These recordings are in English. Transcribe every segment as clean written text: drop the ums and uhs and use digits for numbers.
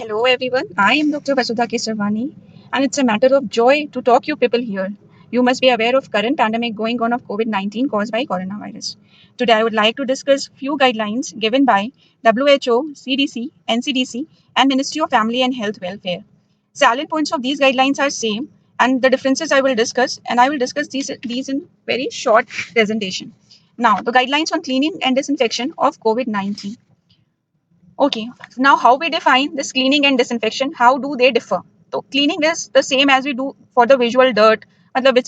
Hello everyone, I am Dr. Vasudha Kesarvani and it's a matter of joy to talk you people here. You must be aware of current pandemic going on of COVID-19 caused by coronavirus. Today I would like to discuss few guidelines given by WHO, CDC, NCDC and Ministry of Family and Health Welfare. Salient points of these guidelines are same and the differences I will discuss and I will discuss these in very short presentation. Now the guidelines on cleaning and disinfection of COVID-19. Okay, now how we define this cleaning and disinfection, how do they differ? So cleaning is the same as we do for the visual dirt.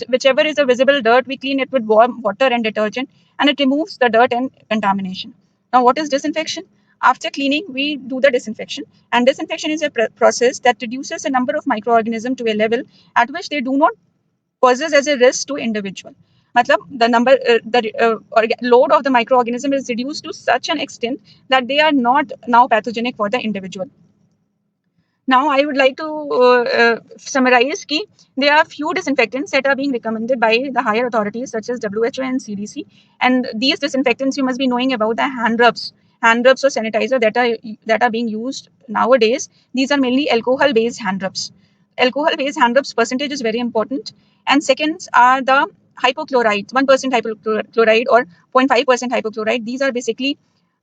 Whichever is a visible dirt, we clean it with warm water and detergent and it removes the dirt and contamination. Now what is disinfection? After cleaning, we do the disinfection and disinfection is a process that reduces the number of microorganisms to a level at which they do not poses as a risk to individual. मतलब the load of the microorganism is reduced to such an extent that they are not now pathogenic for the individual. Now, I would like to summarize कि there are few disinfectants that are being recommended by the higher authorities such as WHO and CDC. And these disinfectants, you must be knowing about the hand rubs or sanitizer that are being used nowadays. These are mainly alcohol-based hand rubs. Alcohol-based hand rubs percentage is very important. And seconds are the hypochlorite, 1% hypochlorite or 0.5% hypochlorite. These are basically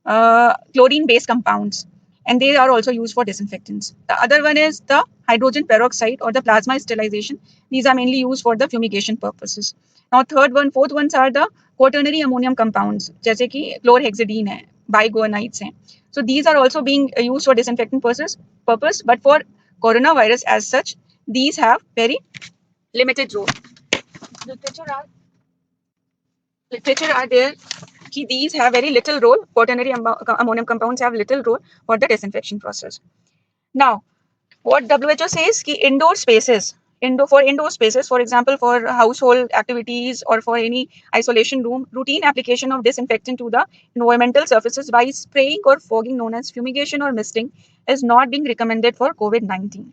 chlorine-based compounds and they are also used for disinfectants. The other one is the hydrogen peroxide or the plasma sterilization. These are mainly used for the fumigation purposes. Now fourth ones are the quaternary ammonium compounds, जैसे कि chlorhexidine है, biguanides हैं. So these are also being used for disinfectant purpose, but for coronavirus as such, these have very limited role. Literature are there कि these have very little role. Quaternary ammonium compounds have little role for the disinfection process. Now, what WHO says कि indoor spaces, for example, for household activities or for any isolation room, routine application of disinfectant to the environmental surfaces by spraying or fogging known as fumigation or misting is not being recommended for COVID-19.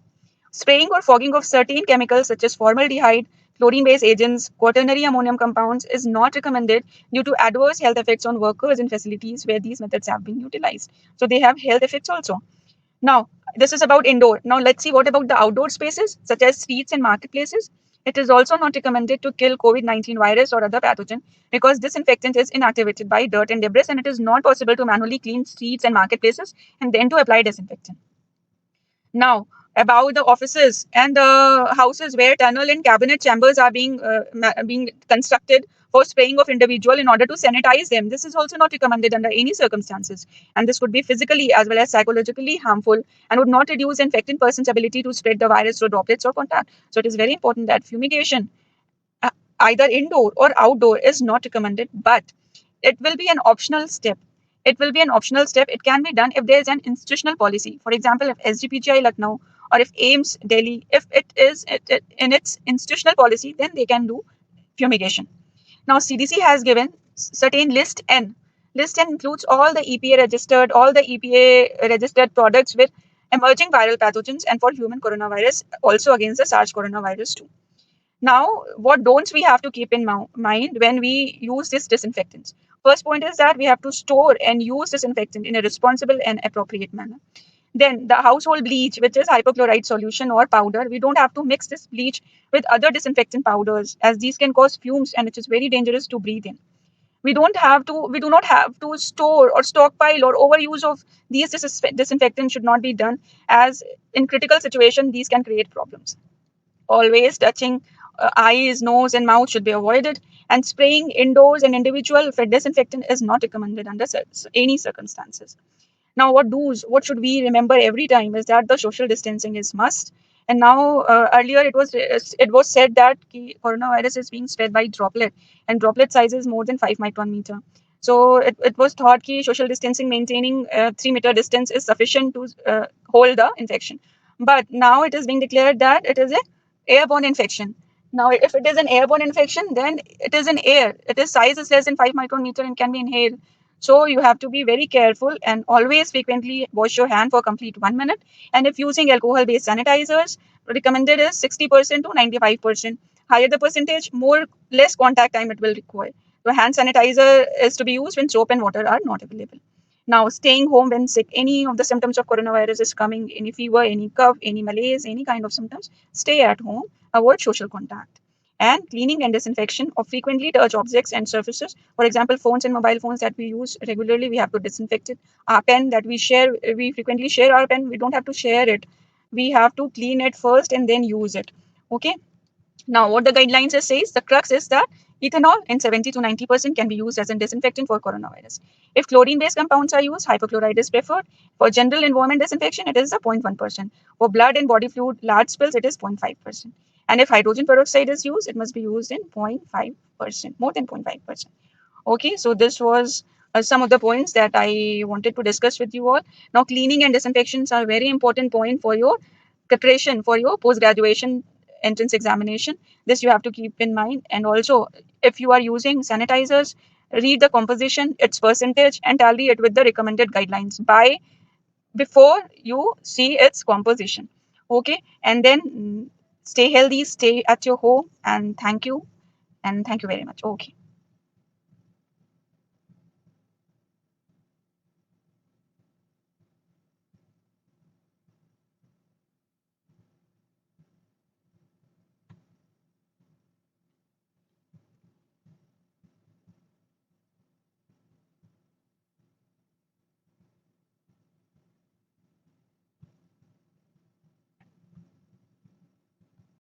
Spraying or fogging of certain chemicals such as formaldehyde, chlorine-based agents, quaternary ammonium compounds is not recommended due to adverse health effects on workers in facilities where these methods have been utilized. So they have health effects also. Now, this is about indoor. Now, let's see what about the outdoor spaces such as streets and marketplaces. It is also not recommended to kill COVID-19 virus or other pathogen because disinfectant is inactivated by dirt and debris and it is not possible to manually clean streets and marketplaces and then to apply disinfectant. Now, about the offices and the houses where tunnel and cabinet chambers are being constructed for spraying of individual in order to sanitize them. This is also not recommended under any circumstances, and this could be physically as well as psychologically harmful and would not reduce infected person's ability to spread the virus through droplets or contact. So it is very important that fumigation, uh, either indoor or outdoor, is not recommended, but it will be an optional step. It can be done if there is an institutional policy. For example, if SGPGI Lucknow or if AIMS Delhi, if it is in its institutional policy, then they can do fumigation. Now, CDC has given certain list N. List N includes all the EPA registered products with emerging viral pathogens and for human coronavirus, also against the SARS coronavirus too. Now, what don'ts we have to keep in mind when we use this disinfectants? First point is that we have to store and use disinfectant in a responsible and appropriate manner. Then the household bleach, which is hypochlorite solution or powder, we don't have to mix this bleach with other disinfectant powders as these can cause fumes and it is very dangerous to breathe in. We do not have to store or stockpile or overuse of these disinfectants should not be done as in critical situation, these can create problems. Always touching eyes, nose, and mouth should be avoided. And spraying indoors and individual disinfectant is not recommended under any circumstances. Now, what should we remember every time is that the social distancing is must. And now, earlier it was said that coronavirus is being spread by droplet, and droplet size is more than 5 micron meter. So it was thought that social distancing, maintaining 3 meter distance, is sufficient to hold the infection. But now it is being declared that it is a airborne infection. Now, if it is an airborne infection, then it is in air. It is size is less than 5 micron meter and can be inhaled. So you have to be very careful and always frequently wash your hand for complete 1 minute. And if using alcohol-based sanitizers, recommended is 60% to 95%. Higher the percentage, less contact time it will require. So hand sanitizer is to be used when soap and water are not available. Now, staying home when sick, any of the symptoms of coronavirus is coming, any fever, any cough, any malaise, any kind of symptoms, stay at home, avoid social contact. And cleaning and disinfection of frequently touch objects and surfaces. For example, phones and mobile phones that we use regularly, we have to disinfect it. Our pen that we share, we frequently share our pen, we don't have to share it. We have to clean it first and then use it. Okay. Now, what the guidelines says, the crux is that ethanol in 70 to 90% can be used as a disinfectant for coronavirus. If chlorine-based compounds are used, hypochlorite is preferred. For general environment disinfection, it is a 0.1%. For blood and body fluid, large spills, it is 0.5%. And if hydrogen peroxide is used, it must be used in 0.5%, more than 0.5%. Okay, so this was some of the points that I wanted to discuss with you all. Now, cleaning and disinfections are a very important point for your preparation for your post-graduation entrance examination. This you have to keep in mind. And also, if you are using sanitizers, read the composition, its percentage, and tally it with the recommended guidelines by before you see its composition. Okay, and then stay healthy, stay at your home, and thank you very much. Okay.